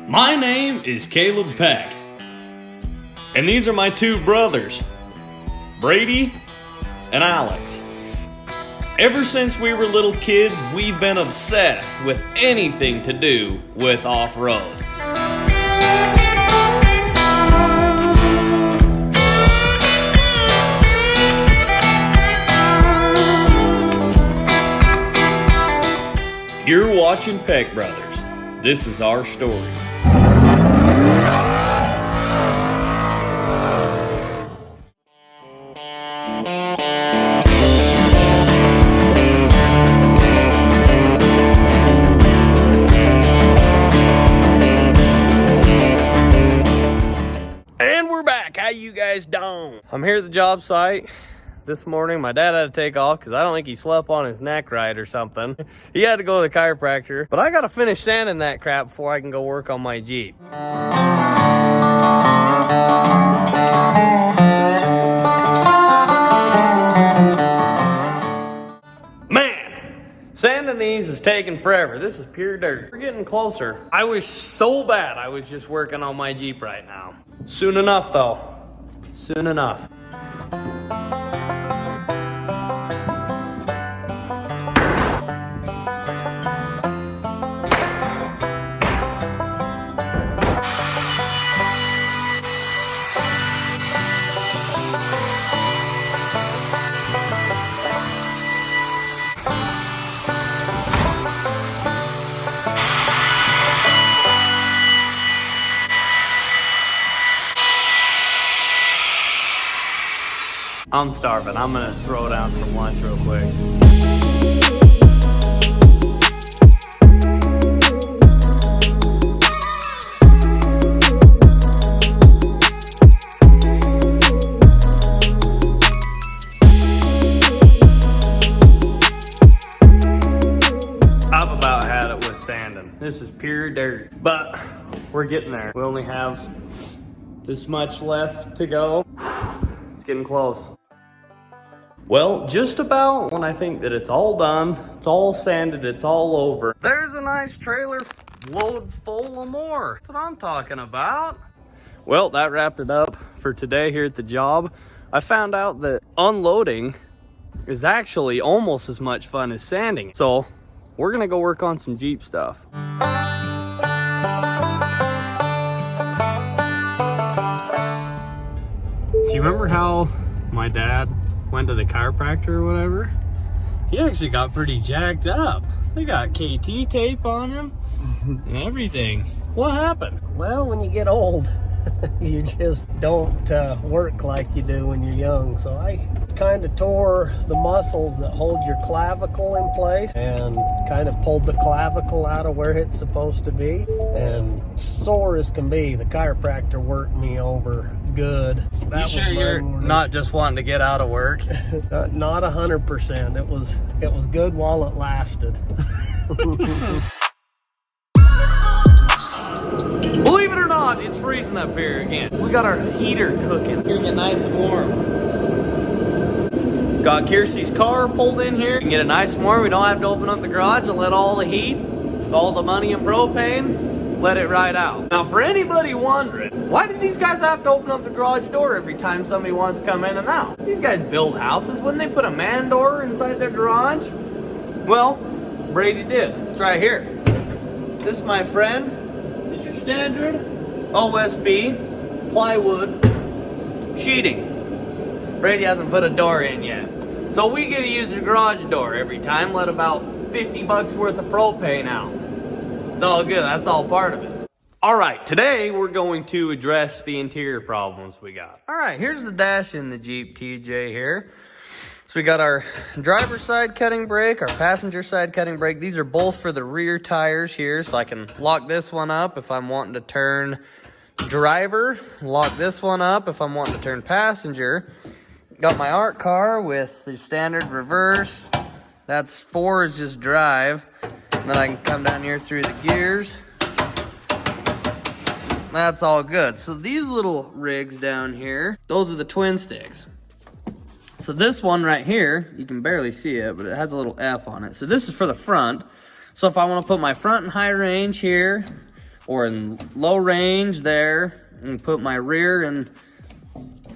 My name is Cayleb Peck, and these are my two brothers, Brady and Alex. Ever since we were little kids, we've been obsessed with anything to do with off-road. You're watching Peck Brothers. This is our story. And we're back. How you guys doing? I'm here at the job site. This morning, my dad had to take off because I don't think he slept on his neck right or something. He had to go to the chiropractor, but I got to finish sanding that crap before I can go work on my Jeep. Man, sanding these is taking forever. This is pure dirt. We're getting closer. I wish so bad I was just working on my Jeep right now. Soon enough, though. Soon enough. I'm starving. I'm gonna throw down some lunch real quick. I've about had it with sanding. This is pure dirt, but we're getting there. We only have this much left to go. It's getting close. Well, just about when I think that it's all done, it's all sanded, it's all over, there's a nice trailer load full of more. That's what I'm talking about. Well, that wrapped it up for today here at the job. I found out that unloading is actually almost as much fun as sanding. So we're gonna go work on some Jeep stuff. So you remember how my dad went to the chiropractor or whatever? He actually got pretty jacked up. They got KT tape on him and everything. What happened? Well, when you get old, you just don't work like you do when you're young. So I kind of tore the muscles that hold your clavicle in place and kind of pulled the clavicle out of where it's supposed to be. And sore as can be, the chiropractor worked me over good. You sure you're not just wanting to get out of work? Not 100%. It was good while it lasted. Believe it or not, it's freezing up here again. We got our heater cooking. Getting it nice and warm. Got Kiersey's car pulled in here. We can get it nice and warm. We don't have to open up the garage and let all the heat, all the money and propane, let it ride out. Now, for anybody wondering, why do these guys have to open up the garage door every time somebody wants to come in and out? These guys build houses. Wouldn't they put a man door inside their garage? Well, Brady did. It's right here. This, my friend, is your standard OSB plywood sheeting. Brady hasn't put a door in yet. So we get to use the garage door every time, let about 50 bucks worth of propane out. It's all good, that's all part of it. All right, today we're going to address the interior problems we got. All right, here's the dash in the Jeep TJ here. So we got our driver's side cutting brake, our passenger side cutting brake. These are both for the rear tires here, so I can lock this one up if I'm wanting to turn driver. Lock this one up if I'm wanting to turn passenger. Got my art car with the standard reverse. That's 4 is just drive. And then I can come down here through the gears. That's all good. So these little rigs down here, those are the twin sticks. So this one right here, you can barely see it, but it has a little F on it. So this is for the front. So if I want to put my front in high range here, or in low range there, and put my rear in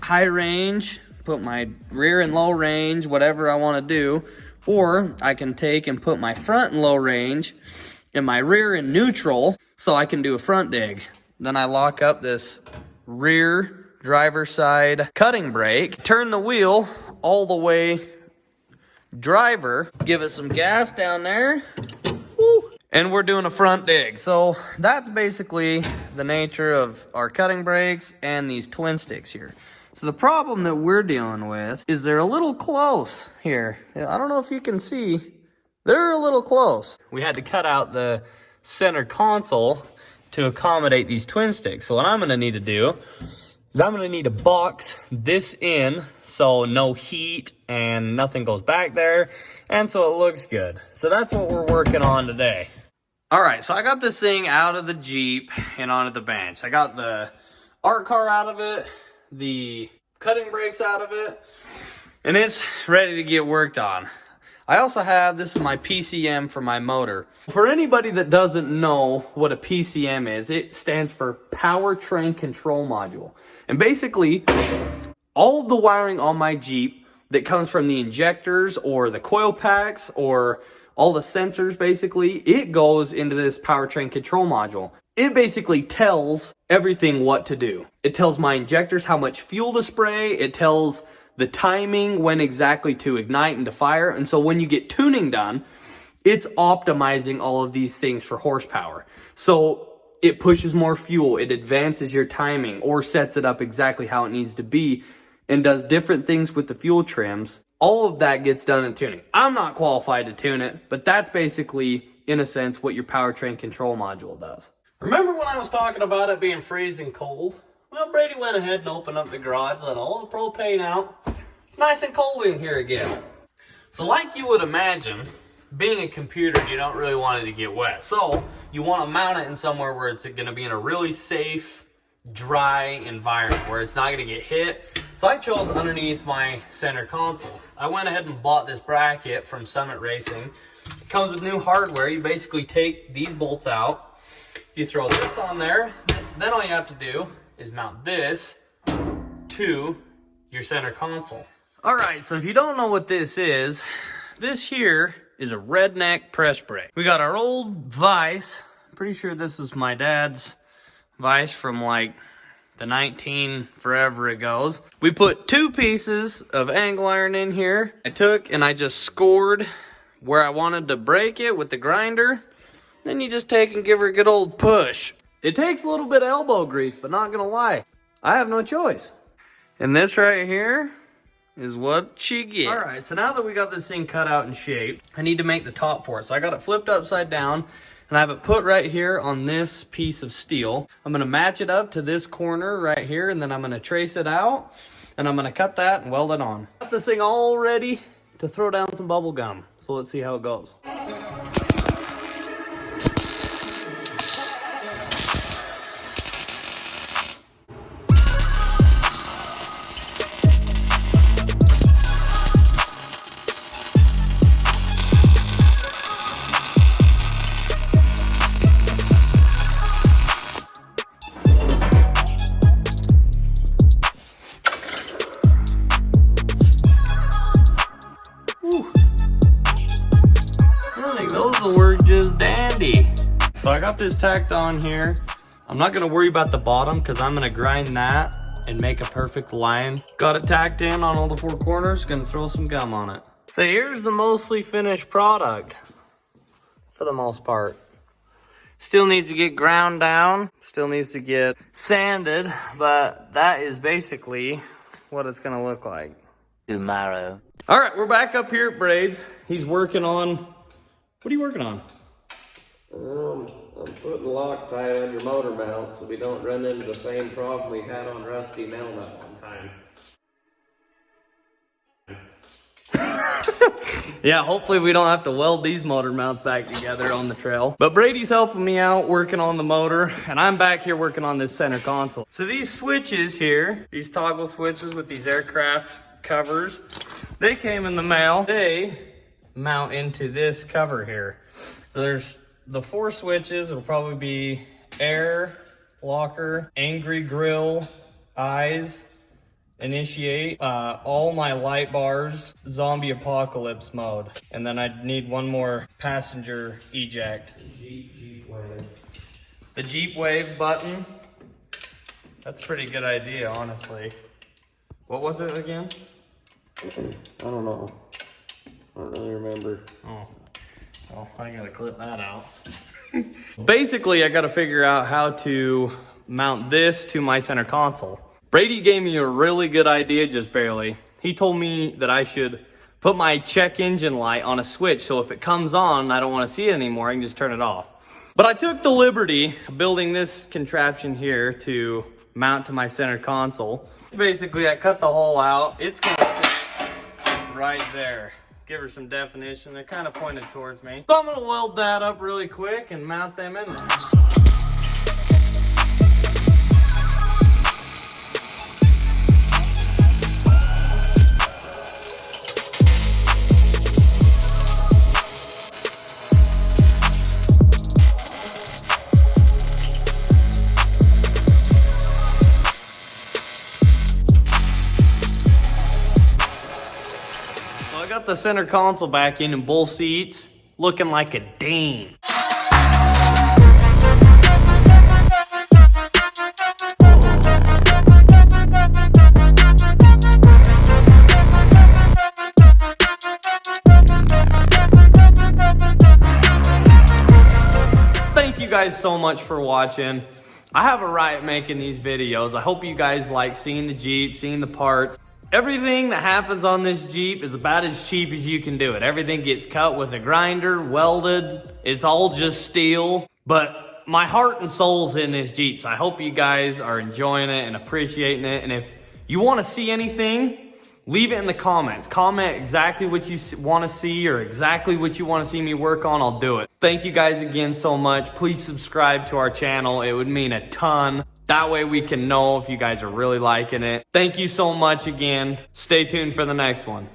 high range, put my rear in low range, whatever I want to do. Or I can take and put my front in low range and my rear in neutral, so I can do a front dig. Then I lock up this rear driver side cutting brake, turn the wheel all the way driver, give it some gas down there, woo, and we're doing a front dig. So that's basically the nature of our cutting brakes and these twin sticks here. So the problem that we're dealing with is they're a little close here. I don't know if you can see, they're a little close. We had to cut out the center console to accommodate these twin sticks. So what I'm gonna need to do is I'm gonna need to box this in so no heat and nothing goes back there, and so it looks good. So that's what we're working on today. All right, so I got this thing out of the Jeep and onto the bench. I got the art car out of it, the cutting brakes out of it, and it's ready to get worked on. I also have, this is my PCM for my motor. For anybody that doesn't know what a PCM is, it stands for Powertrain Control Module. And basically, all of the wiring on my Jeep that comes from the injectors or the coil packs or all the sensors, basically, it goes into this powertrain control module. It basically tells everything what to do. It tells my injectors how much fuel to spray. It tells the timing, when exactly to ignite and to fire. And so when you get tuning done, it's optimizing all of these things for horsepower. So it pushes more fuel, it advances your timing, or sets it up exactly how it needs to be, and does different things with the fuel trims. All of that gets done in tuning. I'm not qualified to tune it, but that's basically, in a sense, what your powertrain control module does. Remember when I was talking about it being freezing cold? Well, Brady went ahead and opened up the garage, let all the propane out. It's nice and cold in here again. So like you would imagine, being a computer, you don't really want it to get wet. So you want to mount it in somewhere where it's going to be in a really safe, dry environment where it's not going to get hit. So I chose underneath my center console. I went ahead and bought this bracket from Summit Racing. It comes with new hardware. You basically take these bolts out, you throw this on there, then all you have to do is mount this to your center console. All right, so if you don't know what this is, this here is a redneck press brake. We got our old vise. I'm pretty sure this is my dad's vise from like the 19 forever it goes. We put 2 pieces of angle iron in here. I took and I just scored where I wanted to break it with the grinder. Then you just take and give her a good old push. It takes a little bit of elbow grease, but not gonna lie, I have no choice. And this right here is what you get. All right, so now that we got this thing cut out and shaped, I need to make the top for it. So I got it flipped upside down, and I have it put right here on this piece of steel. I'm gonna match it up to this corner right here, and then I'm gonna trace it out, and I'm gonna cut that and weld it on. Got this thing all ready to throw down some bubble gum. So let's see how it goes. Those were just dandy. So I got this tacked on here. I'm not gonna worry about the bottom because I'm gonna grind that and make a perfect line. Got it tacked in on all the 4 corners, gonna throw some gum on it. So here's the mostly finished product for the most part. Still needs to get ground down, still needs to get sanded, but that is basically what it's gonna look like tomorrow. All right, we're back up here at Braid's. He's working on, what are you working on? I'm putting Loctite on your motor mount so we don't run into the same problem we had on Rusty Metal that one time. Yeah, hopefully we don't have to weld these motor mounts back together on the trail. But Brady's helping me out working on the motor, and I'm back here working on this center console. So these switches here, these toggle switches with these aircraft covers, they came in the mail. They mount into this cover here. So there's the 4 switches. It'll probably be air, locker, angry grill, eyes, initiate, all my light bars, zombie apocalypse mode. And then I'd need one more passenger eject. Jeep Wave. The Jeep Wave button. That's a pretty good idea, honestly. What was it again? I don't know. I don't really remember. Oh, well, I gotta clip that out. Basically, I gotta figure out how to mount this to my center console. Brady gave me a really good idea, just barely. He told me that I should put my check engine light on a switch, so if it comes on and I don't want to see it anymore, I can just turn it off. But I took the liberty of building this contraption here to mount to my center console. Basically, I cut the hole out. It's gonna sit right there. Give her some definition. They're kind of pointed towards me. So I'm gonna weld that up really quick and mount them in there. I got the center console back in and both seats looking like a dame. Thank you guys so much for watching. I have a riot making these videos. I hope you guys like seeing the Jeep, seeing the parts. Everything that happens on this Jeep is about as cheap as you can do it. Everything gets cut with a grinder, welded. It's all just steel. But my heart and soul's in this Jeep, so I hope you guys are enjoying it and appreciating it. And if you want to see anything, leave it in the comments. Comment exactly what you want to see or exactly what you want to see me work on. I'll do it. Thank you guys again so much. Please subscribe to our channel. It would mean a ton. That way we can know if you guys are really liking it. Thank you so much again. Stay tuned for the next one.